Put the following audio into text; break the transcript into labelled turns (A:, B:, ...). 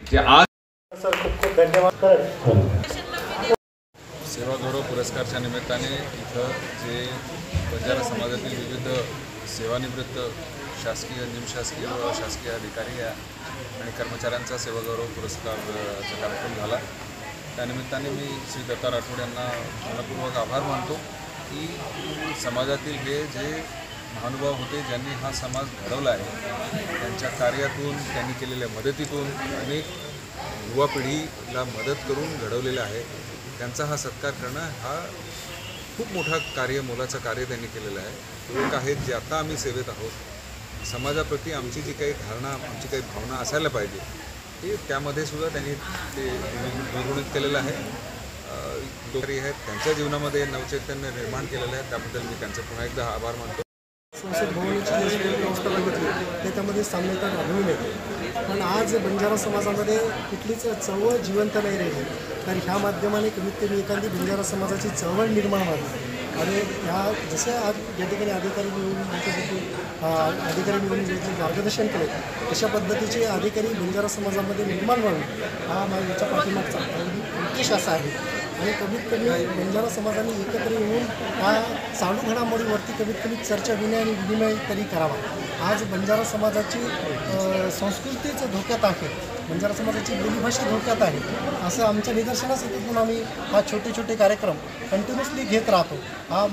A: जे आज
B: सर खूप खूप धन्यवाद।
C: सेवागौरव पुरस्कारच्या निमित्ताने इथं जे बंजारा समाजातील विविध सेवानिवृत्त शासकीय निमशासकीय व शासकीय अधिकारी आणि कर्मचाऱ्यांचा सेवागौरव पुरस्कारचा कार्यक्रम झाला। त्यानिमित्ताने मी श्री दत्ता राठोड यांना मनपूर्वक आभार मानतो की समाजातील हे जे महानुभाव होते ज्यांनी हा समाज घडवला आहे, त्यांच्या कार्यातून त्यांनी केलेल्या मदतीतून अनेक युवा पिढीला मदत करून घडवलेलं आहे। त्यांचा हा सत्कार करणं हा खूप मोठा कार्य, मोलाचं कार्य त्यांनी केलेलं आहे। लोक आहेत जे आता आम्ही सेवेत आहोत, समाजाप्रती आमची जी काही धारणा, आमची काही भावना असायला पाहिजे ते त्यामध्ये सुद्धा त्यांनी ते निर्गुणित केलेलं आहे। लोकरी आहेत त्यांच्या जीवनामध्ये नवचैतन्य निर्माण केलेलं आहे, त्याबद्दल मी त्यांचे पुन्हा एकदा आभार मानतो।
B: संसद भवनाची जी व्यवस्था बघितली त्याच्यामध्ये साम्यता आढळून येते, पण आज बंजारा समाजामध्ये कुठलीच चळवळ जिवंत नाही राहिली। तर ह्या माध्यमाने कमीत कमी एखादी बंजारा समाजाची चळवळ निर्माण व्हावी आणि ह्या जसे आज या ठिकाणी अधिकारी निवडून अधिकारी निवडून मार्गदर्शन केले तशा पद्धतीचे अधिकारी बंजारा समाजामध्ये निर्माण व्हावे हा याच्या पाठीमागचा उद्देश असा आहे। आणि कमीत कमी बंजारा समाजाने एकत्र येऊन ह्या चालू घडामोडीवरती कमीत कमी चर्चा विनिमय तरी करावा। आज बंजारा समाजाची संस्कृतीच धोक्यात आहे, बंजारा समाजाची बोलीभाषा धोक्यात आहे, असं आमच्या निदर्शनास येतं। म्हणून आम्ही हा छोटे छोटे कार्यक्रम कंटिन्युअसली घेत राहतो। हा